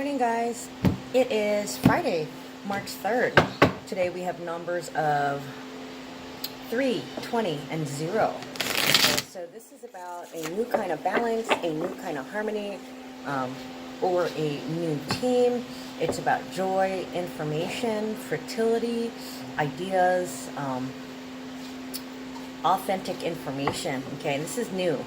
morning, guys. It is Friday, March 3rd. Today we have numbers of 3, 20, and 0. Okay, so this is about a new kind of balance, a new kind of harmony, or a new team. It's about joy, information, fertility, ideas, authentic information. Okay, and this is new.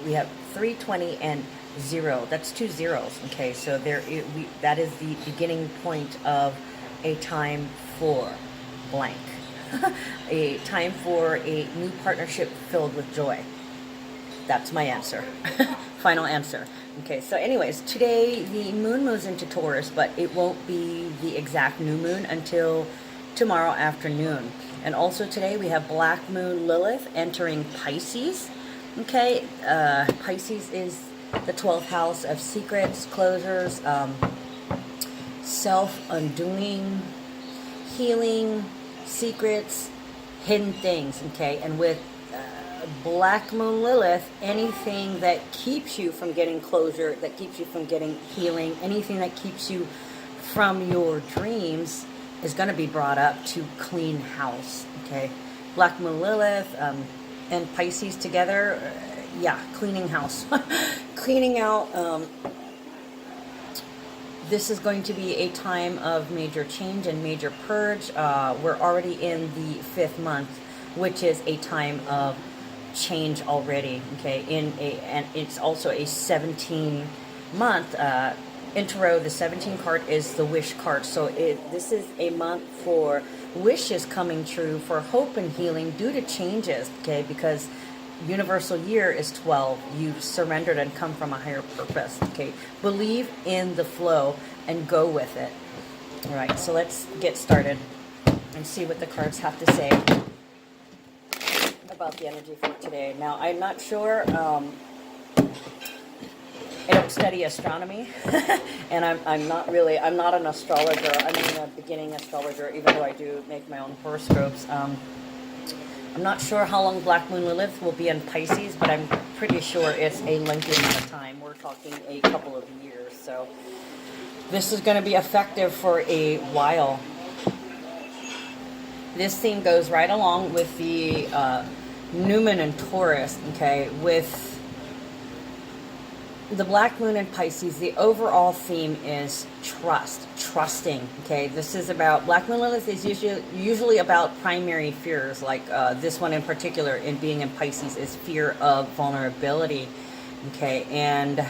We have 3, 20, and 0. That's 2 zeros. Okay, so that is the beginning point of a time for blank. A time for a new partnership filled with joy. That's my answer. Final answer. Okay, so anyways, today the moon moves into Taurus, but it won't be the exact new moon until tomorrow afternoon. And also today we have Black Moon Lilith entering Pisces. Okay, Pisces is the 12th house of secrets, closures, self-undoing, healing, secrets, hidden things. Okay, and with Black Moon Lilith, anything that keeps you from getting closure, that keeps you from getting healing, anything that keeps you from your dreams is going to be brought up to clean house. Okay, Black Moon Lilith and Pisces together, yeah, cleaning house. Cleaning out. This is going to be a time of major change and major purge. We're already in the 5th month, which is a time of change already. Okay, and it's also a 17 month. In Tarot, the 17 card is the wish card. So this is a month for wishes coming true, for hope and healing due to changes. Okay, because universal year is 12. You've surrendered and come from a higher purpose. Okay, believe in the flow and go with it. All right, so let's get started and see what the cards have to say about the energy for today. Now, I'm not sure. I don't study astronomy, and I'm not an astrologer. I'm a beginning astrologer, even though I do make my own horoscopes. I'm not sure how long Black Moon Lilith will be in Pisces, but I'm pretty sure it's a lengthy amount of time. We're talking a couple of years, so this is going to be effective for a while. This theme goes right along with the new moon in Taurus, okay, with the Black Moon in Pisces. The overall theme is trusting. Okay, this is about Black Moon Lilith is usually about primary fears, like this one in particular, in being in Pisces, is fear of vulnerability. Okay, and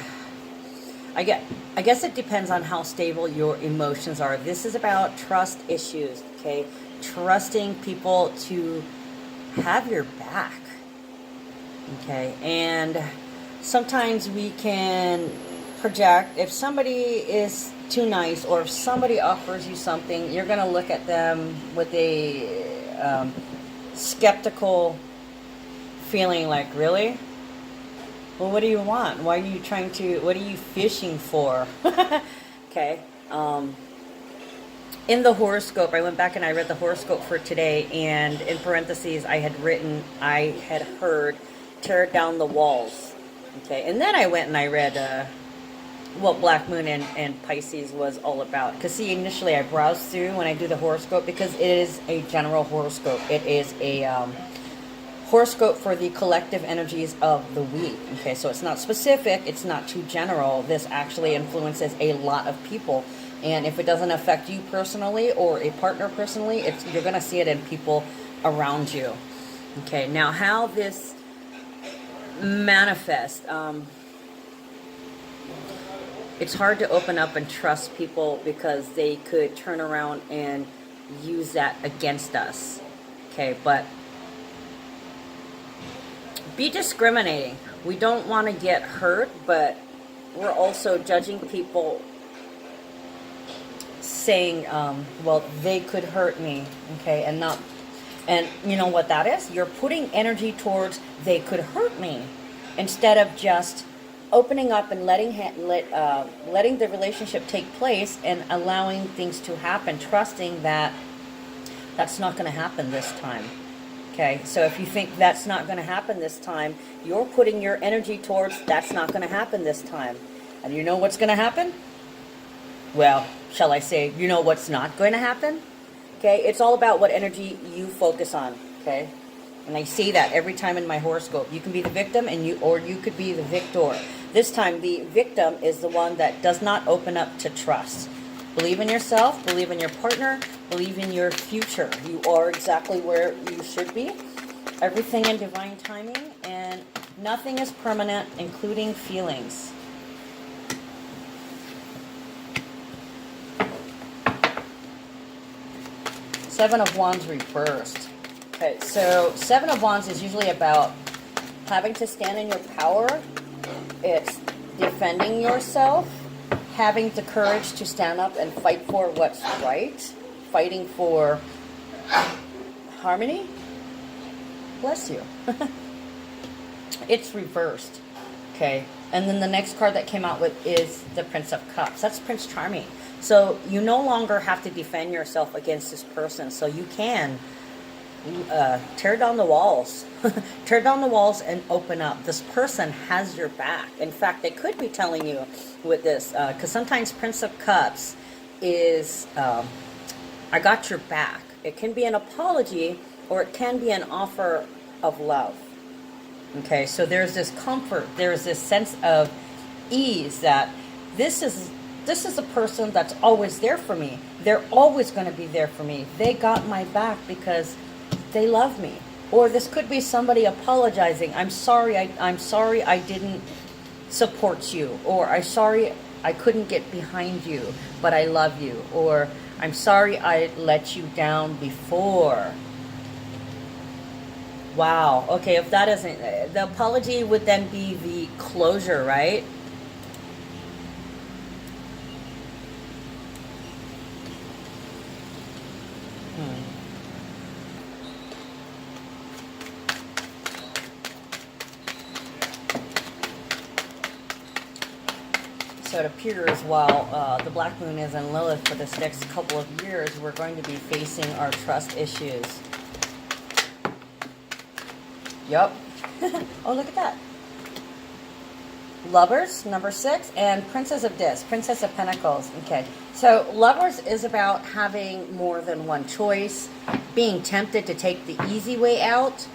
I guess it depends on how stable your emotions are. This is about trust issues. Okay, trusting people to have your back. Okay, and sometimes we can project. If somebody is too nice, or if somebody offers you something, you're going to look at them with a skeptical feeling, like, really? Well, what do you want? Why are you trying to, what are you fishing for? Okay. In the horoscope, I went back and I read the horoscope for today, and in parentheses I had heard tear down the walls. Okay, and then I went and I read what Black Moon and Pisces was all about. Because see, initially I browsed through when I do the horoscope, because it is a general horoscope. It is a horoscope for the collective energies of the week. Okay, so it's not specific, it's not too general. This actually influences a lot of people. And if it doesn't affect you personally or a partner personally, you're going to see it in people around you. Okay, now how this manifest, it's hard to open up and trust people, because they could turn around and use that against us. Okay, but be discriminating. We don't want to get hurt, but we're also judging people, saying, well, they could hurt me. Okay, and you know what that is? You're putting energy towards they could hurt me, instead of just opening up and letting the relationship take place and allowing things to happen, trusting that that's not going to happen this time. Okay, so if you think that's not going to happen this time, you're putting your energy towards that's not going to happen this time. And you know what's going to happen? well, shall I say, you know what's not going to happen? Okay, it's all about what energy you focus on, okay? And I see that every time in my horoscope. You can be the victim or you could be the victor. This time the victim is the one that does not open up to trust. Believe in yourself, believe in your partner, believe in your future. You are exactly where you should be. Everything in divine timing, and nothing is permanent, including feelings. Seven of Wands reversed. Okay, so Seven of Wands is usually about having to stand in your power. It's defending yourself, having the courage to stand up and fight for what's right, fighting for harmony. Bless you. It's reversed. Okay, and then the next card that came out with is the Prince of Cups. That's Prince Charming. So you no longer have to defend yourself against this person. So you can tear down the walls. Tear down the walls and open up. This person has your back. In fact, they could be telling you with this, because sometimes Prince of Cups is, I got your back. It can be an apology, or it can be an offer of love. Okay, so there's this comfort, there's this sense of ease that this is a person that's always there for me. They're always going to be there for me. They got my back because they love me. Or this could be somebody apologizing. I'm sorry I didn't support you. Or I'm sorry I couldn't get behind you, but I love you. Or I'm sorry I let you down before. Wow. Okay, if that isn't, the apology would then be the closure, right? So it appears while the Black Moon is in Lilith for this next couple of years, we're going to be facing our trust issues. Yep. Oh, look at that. Lovers, number 6, and Princess of Discs, Princess of Pentacles. Okay, so Lovers is about having more than one choice, being tempted to take the easy way out,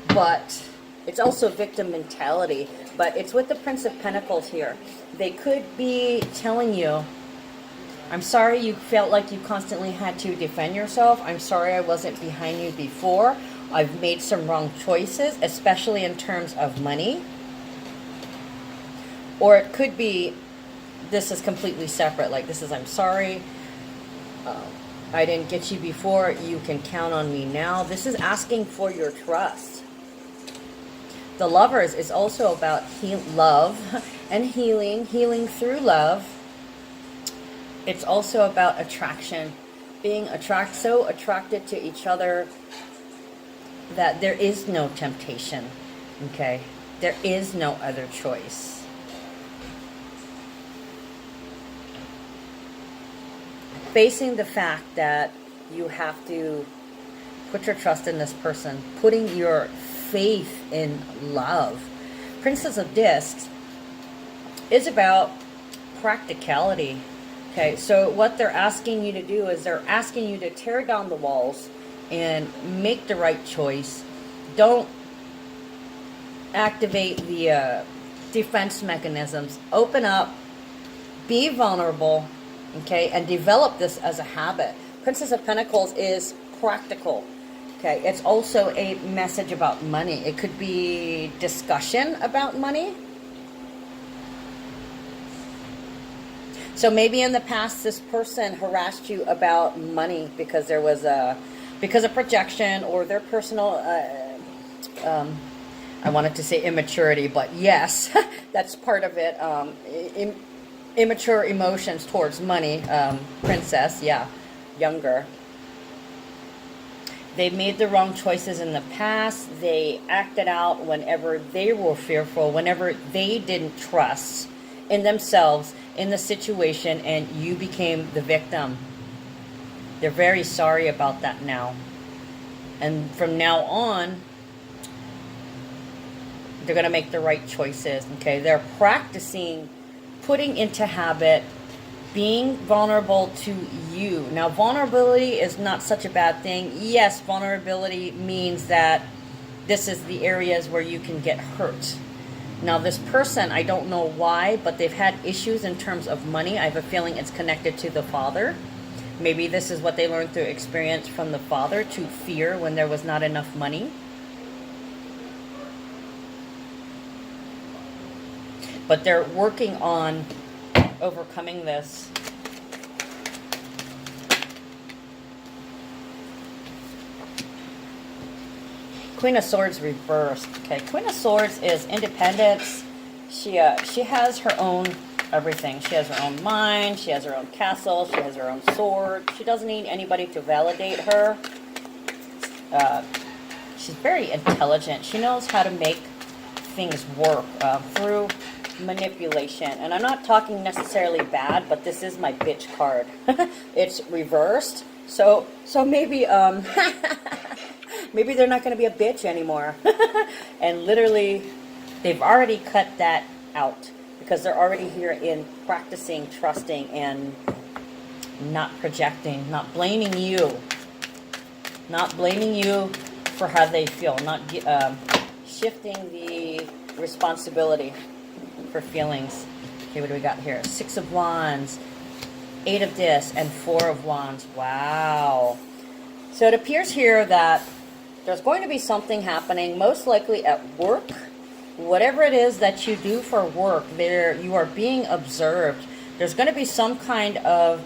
but it's also victim mentality. But it's with the Prince of Pentacles here. They could be telling you, I'm sorry you felt like you constantly had to defend yourself. I'm sorry I wasn't behind you before. I've made some wrong choices, especially in terms of money. Or it could be, this is completely separate. Like this is, I'm sorry, I didn't get you before. You can count on me now. This is asking for your trust. The Lovers is also about love and healing through love. It's also about attraction, being so attracted to each other that there is no temptation, okay? There is no other choice. Facing the fact that you have to put your trust in this person, putting your faith in love. Princess of Discs is about practicality. Okay, so what they're asking you to do is they're asking you to tear down the walls and make the right choice. Don't activate the defense mechanisms. Open up, be vulnerable, okay, and develop this as a habit. Princess of Pentacles is practical. Okay, it's also a message about money. It could be discussion about money. So maybe in the past, this person harassed you about money because there was because of projection or their personal, I wanted to say immaturity, but yes, that's part of it. Immature emotions towards money. Princess, yeah, younger. They made the wrong choices in the past. They acted out whenever they were fearful, whenever they didn't trust in themselves, in the situation, and you became the victim. They're very sorry about that now. And from now on, they're going to make the right choices, okay? They're practicing putting into habit being vulnerable to you. Now, vulnerability is not such a bad thing. Yes, vulnerability means that this is the areas where you can get hurt. Now, this person, I don't know why, but they've had issues in terms of money. I have a feeling it's connected to the father. Maybe this is what they learned through experience from the father, to fear when there was not enough money. But they're working on overcoming this. Queen of Swords reversed. Okay, Queen of Swords is independence. She has her own everything. She has her own mind. She has her own castle. She has her own sword. She doesn't need anybody to validate her. She's very intelligent. She knows how to make things work through manipulation. And I'm not talking necessarily bad, but this is my bitch card. It's reversed. So maybe maybe they're not going to be a bitch anymore. And literally, they've already cut that out because they're already here in practicing, trusting, and not projecting, not blaming you. Not blaming you for how they feel. Not shifting the responsibility for feelings. Okay, what do we got here? 6 of Wands, 8 of Discs, and 4 of Wands. Wow. So it appears here that there's going to be something happening, most likely at work. Whatever it is that you do for work, there you are being observed. There's going to be some kind of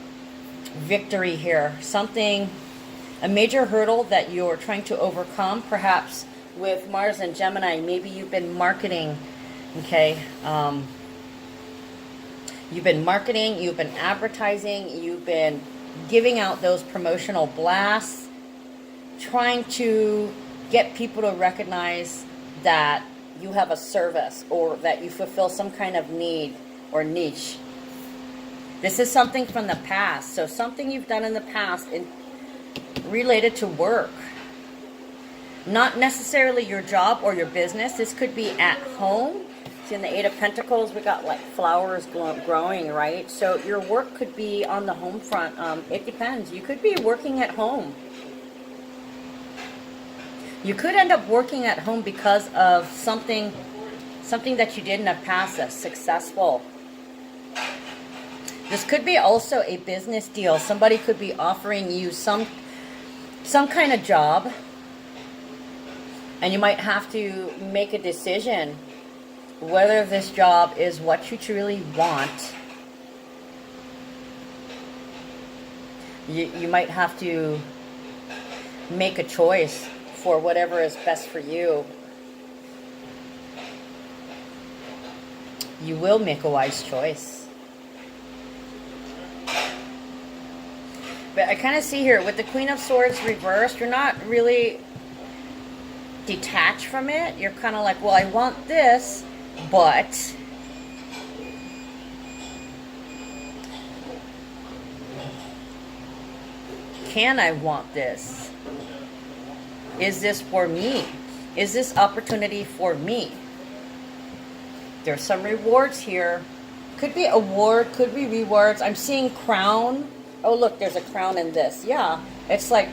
victory here. Something, a major hurdle that you're trying to overcome. Perhaps with Mars and Gemini, maybe you've been marketing, okay? You've been marketing, you've been advertising, you've been giving out those promotional blasts, trying to get people to recognize that you have a service or that you fulfill some kind of need or niche. This is something from the past. So something you've done in the past related to work. Not necessarily your job or your business. This could be at home. See, in the 8 of Pentacles, we got like flowers growing, right? So your work could be on the home front. It depends. You could be working at home. You could end up working at home because of something that you did in the past that's successful. This could be also a business deal. Somebody could be offering you some kind of job, and you might have to make a decision whether this job is what you truly want. You might have to make a choice for whatever is best for you. You will make a wise choice. But I kind of see here with the Queen of Swords reversed, you're not really detached from it. You're kind of like, well, I want this, but can I want this? Is this for me? Is this opportunity for me? There's some rewards here. Could be award, could be rewards. I'm seeing crown. Oh, look, there's a crown in this. Yeah, it's like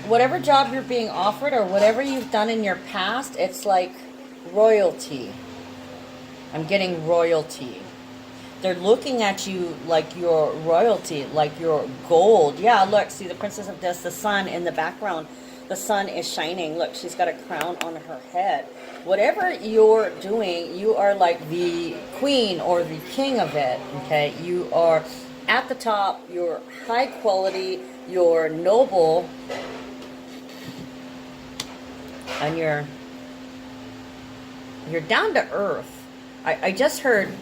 whatever job you're being offered or whatever you've done in your past, it's like royalty. I'm getting royalty. They're looking at you like your royalty, like your gold. Yeah, look, see the Princess of Discs, the sun in the background. The sun is shining. Look, she's got a crown on her head. Whatever you're doing, you are like the queen or the king of it, okay? You are at the top. You're high quality. You're noble. And you're down to earth. I just heard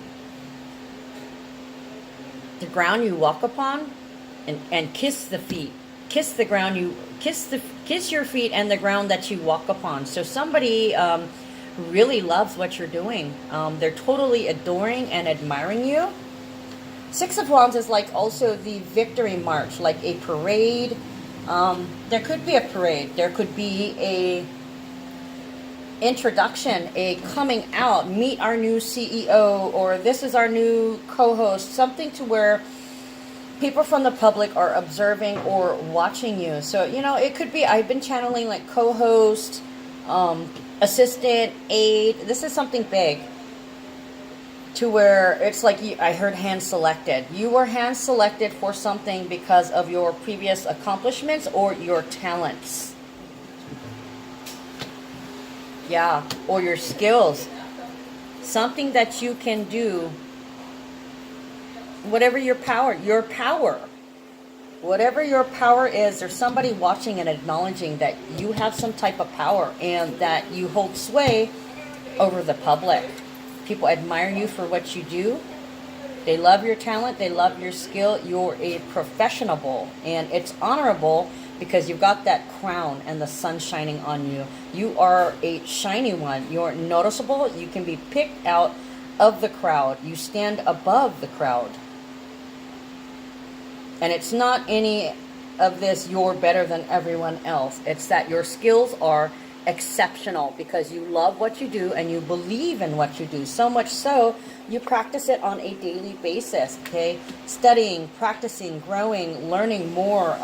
the ground you walk upon and kiss the feet. Kiss the ground you kiss your feet and the ground that you walk upon. So somebody really loves what you're doing. They're totally adoring and admiring you. 6 of Wands is like also the victory march, like a parade. There could be a parade. There could be a introduction, a coming out, meet our new CEO, or this is our new co-host, something to where people from the public are observing or watching you. So, you know, it could be, I've been channeling like co-host, assistant, aide. This is something big to where it's like I heard hand selected. You were hand selected for something because of your previous accomplishments or your talents. Yeah, or your skills. Something that you can do. Whatever your power, whatever your power is, there's somebody watching and acknowledging that you have some type of power and that you hold sway over the public. People admire you for what you do. They love your talent. They love your skill. You're a professional, and it's honorable because you've got that crown and the sun shining on you. You are a shiny one. You're noticeable. You can be picked out of the crowd. You stand above the crowd. And it's not any of this, you're better than everyone else. It's that your skills are exceptional because you love what you do and you believe in what you do. So much so, you practice it on a daily basis, okay? Studying, practicing, growing, learning more,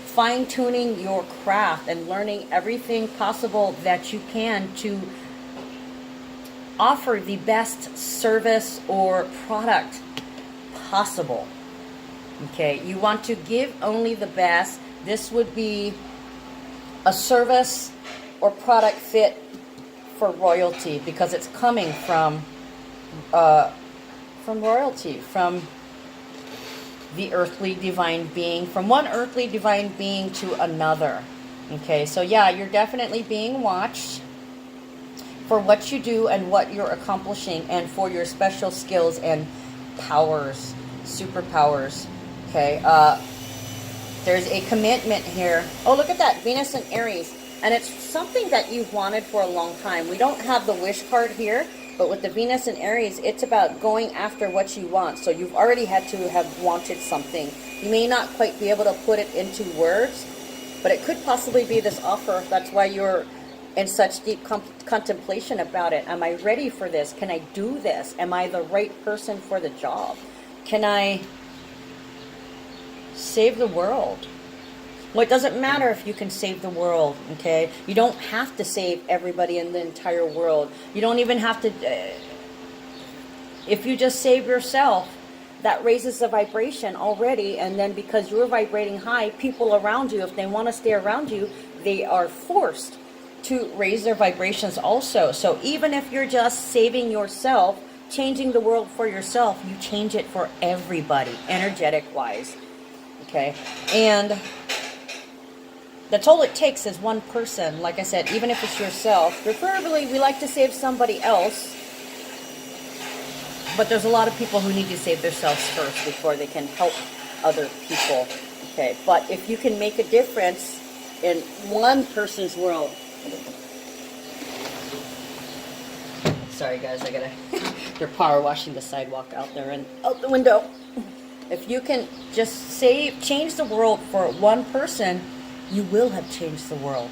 fine-tuning your craft and learning everything possible that you can to offer the best service or product possible. Okay, you want to give only the best. This would be a service or product fit for royalty because it's coming from royalty, from the earthly divine being, from one earthly divine being to another. Okay, so yeah, you're definitely being watched for what you do and what you're accomplishing and for your special skills and powers, superpowers. Okay, there's a commitment here. Oh, look at that, Venus and Aries. And it's something that you've wanted for a long time. We don't have the wish card here, but with the Venus and Aries, it's about going after what you want. So you've already had to have wanted something. You may not quite be able to put it into words, but it could possibly be this offer. That's why you're in such deep contemplation about it. Am I ready for this? Can I do this? Am I the right person for the job? Can I save the world? Well, it doesn't matter if you can save the world, okay? You don't have to save everybody in the entire world. You don't even have to... if you just save yourself, that raises the vibration already, and then because you're vibrating high, people around you, if they want to stay around you, they are forced to raise their vibrations also. So even if you're just saving yourself, changing the world for yourself, you change it for everybody, energetic-wise. Okay, and that's all it takes is one person. Like I said, even if it's yourself, preferably we like to save somebody else, but there's a lot of people who need to save themselves first before they can help other people. Okay, but if you can make a difference in one person's world. Sorry guys, I gotta, they're power washing the sidewalk out there and out the window. If you can just change the world for one person, you will have changed the world.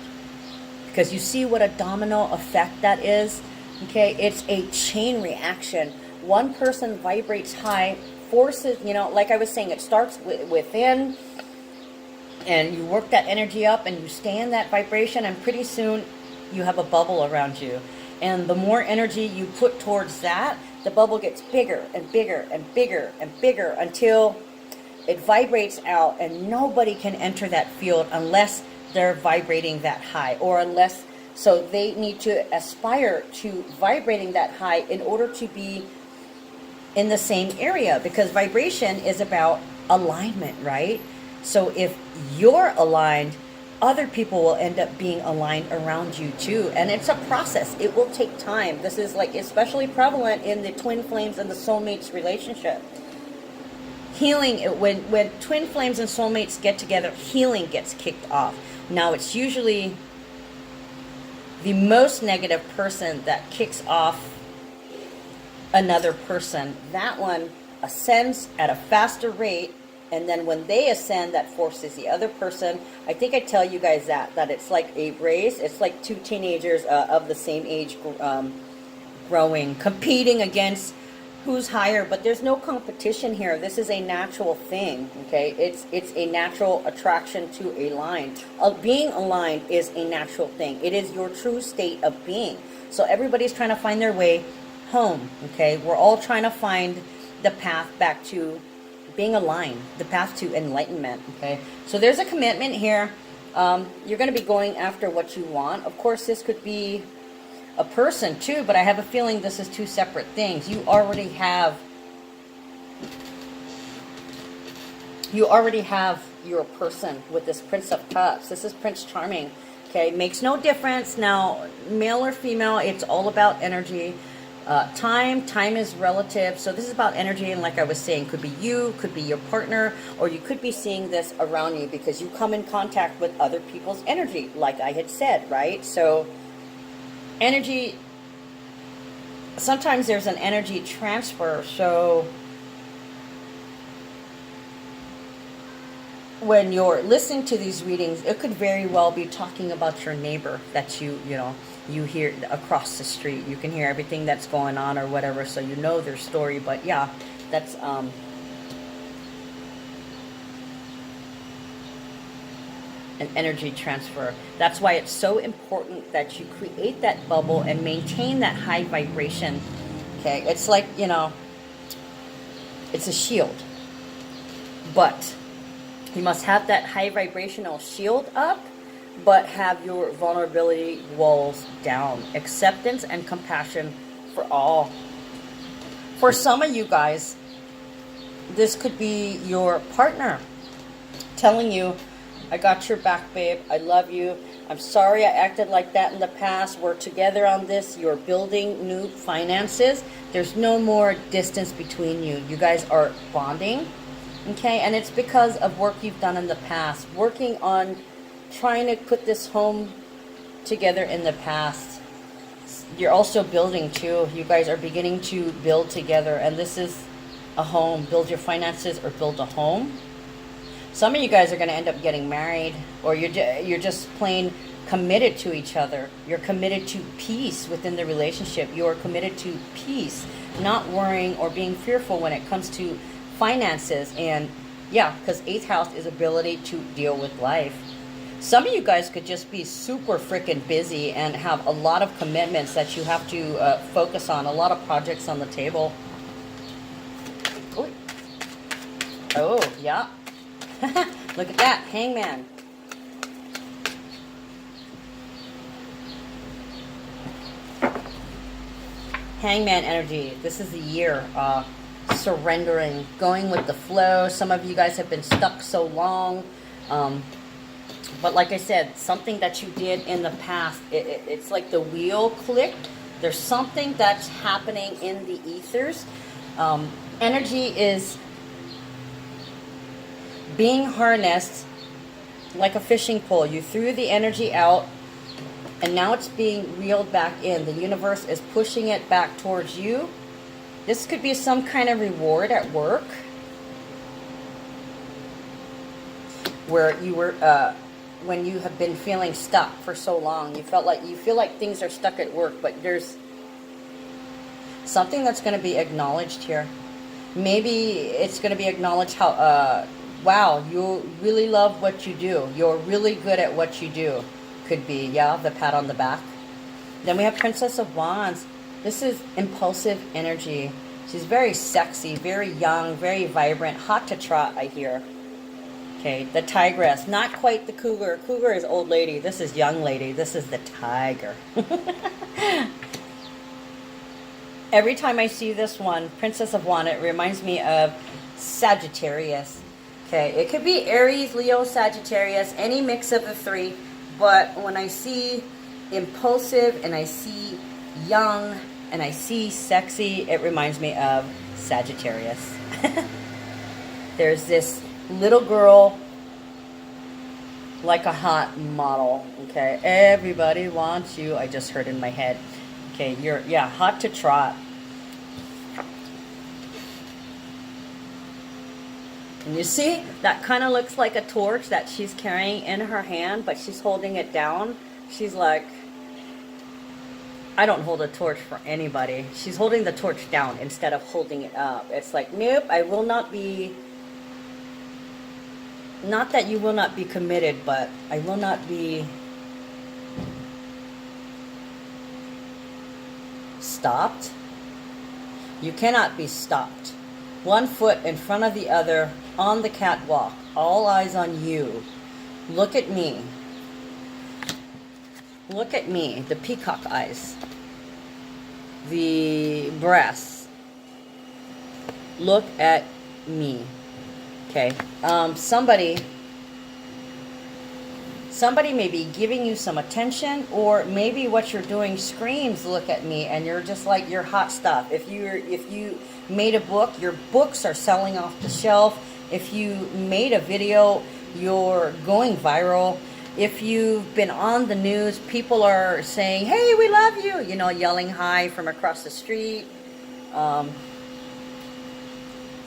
Because you see what a domino effect that is? Okay, it's a chain reaction. One person vibrates high, forces, you know, like I was saying, it starts within, and you work that energy up and you stay in that vibration, and pretty soon you have a bubble around you. And the more energy you put towards that, the bubble gets bigger and bigger and bigger and bigger until it vibrates out, and nobody can enter that field unless they're vibrating that high, or unless, so they need to aspire to vibrating that high in order to be in the same area, because vibration is about alignment, right? So if you're aligned, other people will end up being aligned around you too. And it's a process. It will take time. This is like especially prevalent in the twin flames and the soulmates relationship. Healing, when twin flames and soulmates get together, healing gets kicked off. Now it's usually the most negative person that kicks off another person. That one ascends at a faster rate, and then when they ascend, that forces the other person. I think I tell you guys that it's like a race. It's like two teenagers of the same age growing, competing against who's higher, but there's no competition here. This is a natural thing, okay? It's a natural attraction to a line. Being aligned is a natural thing. It is your true state of being. So everybody's trying to find their way home, okay? We're all trying to find the path back to being aligned, the path to enlightenment, okay? So there's a commitment here. You're going to be going after what you want. Of course, this could be a person too, but I have a feeling this is two separate things. You already have your person with this Prince of Cups. This is Prince Charming. Okay, makes no difference now, male or female. It's all about energy. Time is relative. So this is about energy, and like I was saying, could be you, could be your partner, or you could be seeing this around you because you come in contact with other people's energy, like I had said, right? So energy, sometimes there's an energy transfer. So when you're listening to these readings, it could very well be talking about your neighbor that you hear across the street. You can hear everything that's going on or whatever, so you know their story. But yeah, that's an energy transfer. That's why it's so important that you create that bubble and maintain that high vibration. Okay, it's like, it's a shield, but you must have that high vibrational shield up, but have your vulnerability walls down. Acceptance and compassion for all. For some of you guys, this could be your partner telling you, I got your back, babe. I love you. I'm sorry I acted like that in the past. We're together on this. You're building new finances. There's no more distance between you. You guys are bonding. Okay, and it's because of work you've done in the past. Working on trying to put this home together in the past. You're also building too. You guys are beginning to build together, and this is a home. Build your finances or build a home. Some of you guys are going to end up getting married, or you're just plain committed to each other. You're committed to peace within the relationship. You're committed to peace, not worrying or being fearful when it comes to finances. And yeah, because 8th house is ability to deal with life. Some of you guys could just be super freaking busy and have a lot of commitments that you have to focus on, a lot of projects on the table. Ooh. Oh, yeah. Look at that, Hangman. Hangman energy. This is the year. Surrendering, going with the flow. Some of you guys have been stuck so long. But like I said, something that you did in the past, it's like the wheel clicked. There's something that's happening in the ethers. Energy is being harnessed like a fishing pole. You threw the energy out, and now it's being reeled back in. The universe is pushing it back towards you. This could be some kind of reward at work, where you were when you have been feeling stuck for so long. You feel like things are stuck at work, but there's something that's going to be acknowledged here. Maybe it's going to be acknowledged how wow, you really love what you do. You're really good at what you do. Could be, yeah, the pat on the back. Then we have Princess of Wands. This is impulsive energy. She's very sexy, very young, very vibrant, hot to trot, I hear. Okay, the tigress. Not quite the cougar. Cougar is old lady. This is young lady. This is the tiger. Every time I see this one, Princess of Wands, it reminds me of Sagittarius. Okay, it could be Aries, Leo, Sagittarius, any mix of the three. But when I see impulsive and I see young and I see sexy, it reminds me of Sagittarius. There's this little girl, like a hot model. Okay, everybody wants you. I just heard in my head. Okay, you're, yeah, hot to trot. And you see, that kind of looks like a torch that she's carrying in her hand, but she's holding it down. She's like, I don't hold a torch for anybody. She's holding the torch down instead of holding it up. It's like, nope, I will not be, not that you will not be committed, but I will not be stopped. You cannot be stopped. One foot in front of the other on the catwalk. All eyes on you. Look at me. Look at me. The peacock eyes. The breasts. Look at me. Okay. Somebody may be giving you some attention, or maybe what you're doing screams, look at me, and you're just like, you're hot stuff. If you made a book, your books are selling off the shelf. If you made a video, you're going viral. If you've been on the news, people are saying, hey, we love you, you know, yelling hi from across the street.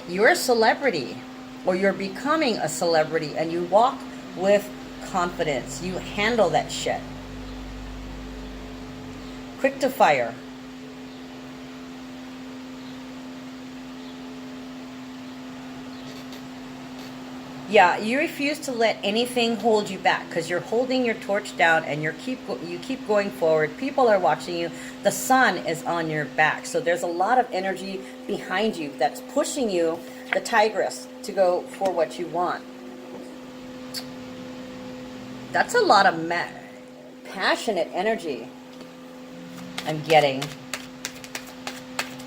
You're a celebrity, or you're becoming a celebrity, and you walk with confidence. You handle that shit. Quick to fire. Yeah, you refuse to let anything hold you back because you're holding your torch down and you keep going forward. People are watching you. The sun is on your back. So there's a lot of energy behind you that's pushing you, the tigress, to go for what you want. That's a lot of passionate energy I'm getting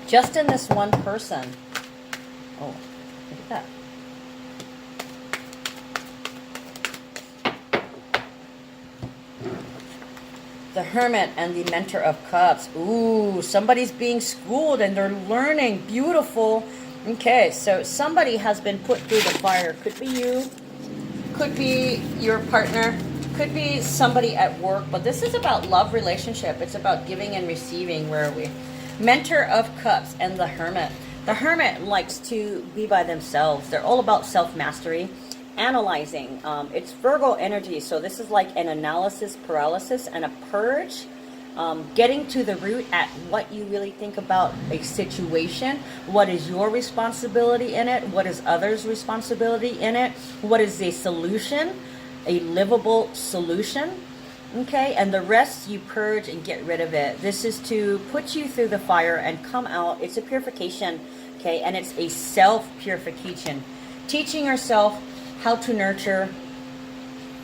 just in this one person. Oh, look at that. The Hermit and the Mentor of Cups. Ooh, somebody's being schooled and they're learning. Beautiful. Okay, so somebody has been put through the fire. Could be you. Could be your partner. Could be somebody at work. But this is about love relationship. It's about giving and receiving. Where are we? Mentor of Cups and the Hermit. The Hermit likes to be by themselves. They're all about self-mastery. Analyzing. It's Virgo energy, so this is like an analysis paralysis and a purge. Getting to the root at what you really think about a situation. What is your responsibility in it? What is others' responsibility in it? What is a solution? A livable solution. Okay, and the rest you purge and get rid of it. This is to put you through the fire and come out. It's a purification. Okay, and it's a self-purification. Teaching yourself how to nurture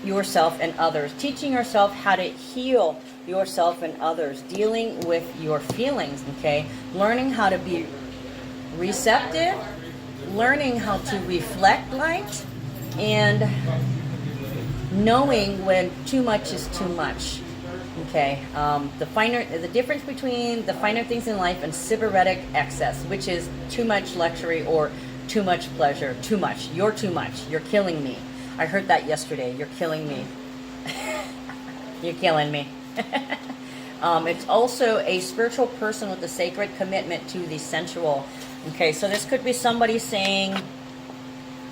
yourself and others. Teaching yourself how to heal yourself and others. Dealing with your feelings, okay? Learning how to be receptive. Learning how to reflect light. And knowing when too much is too much. Okay? The difference between the finer things in life and sybaritic excess, which is too much luxury or too much pleasure. Too much. You're too much. You're killing me. I heard that yesterday. You're killing me. You're killing me. It's also a spiritual person with a sacred commitment to the sensual. Okay, so this could be somebody saying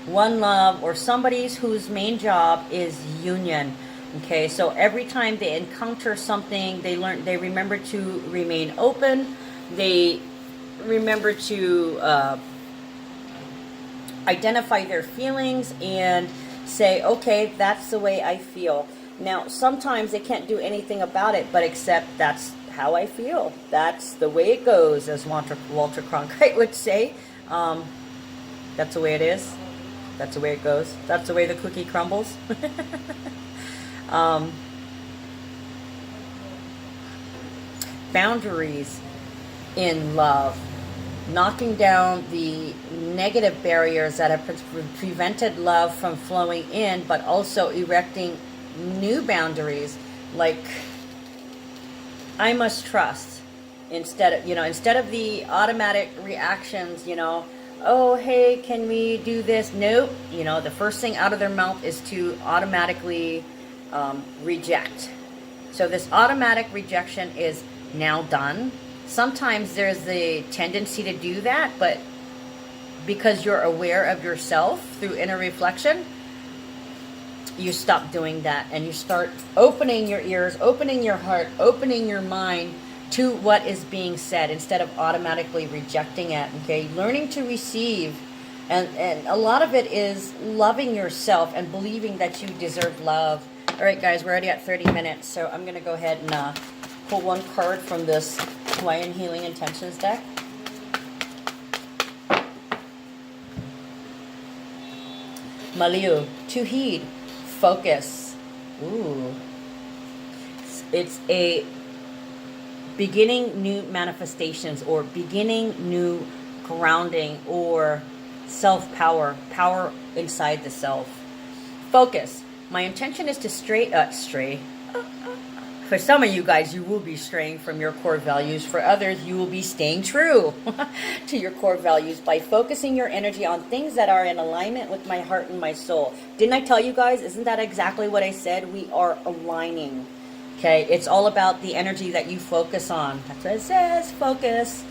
one love, or somebody whose main job is union. Okay, so every time they encounter something, they remember to remain open. They remember to identify their feelings and say, okay, that's the way I feel. Now, sometimes they can't do anything about it, but accept that's how I feel. That's the way it goes, as Walter Cronkite would say. That's the way it is. That's the way it goes. That's the way the cookie crumbles. Boundaries in love. Knocking down the negative barriers that have prevented love from flowing in, but also erecting new boundaries, like I must trust instead of the automatic reactions, oh, hey, can we do this? Nope. The first thing out of their mouth is to automatically reject. So this automatic rejection is now done. Sometimes there's the tendency to do that, but because you're aware of yourself through inner reflection, you stop doing that and you start opening your ears, opening your heart, opening your mind to what is being said instead of automatically rejecting it. Okay, learning to receive, and a lot of it is loving yourself and believing that you deserve love. All right, guys, we're already at 30 minutes, so I'm gonna go ahead and pull one card from this Hawaiian Healing Intentions deck. Maliu, to heed, focus. Ooh. It's a beginning new manifestations, or beginning new grounding, or self-power, power inside the self. Focus. My intention is to stray. For some of you guys, you will be straying from your core values. For others, you will be staying true to your core values by focusing your energy on things that are in alignment with my heart and my soul. Didn't I tell you guys? Isn't that exactly what I said? We are aligning. Okay, it's all about the energy that you focus on. That's what it says, focus.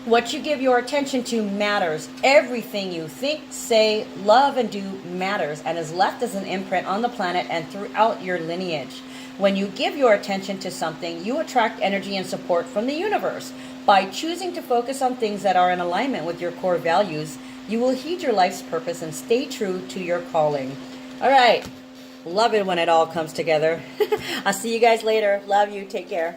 What you give your attention to matters. Everything you think, say, love, and do matters and is left as an imprint on the planet and throughout your lineage. When you give your attention to something, you attract energy and support from the universe. By choosing to focus on things that are in alignment with your core values, you will heed your life's purpose and stay true to your calling. All right. Love it when it all comes together. I'll see you guys later. Love you. Take care.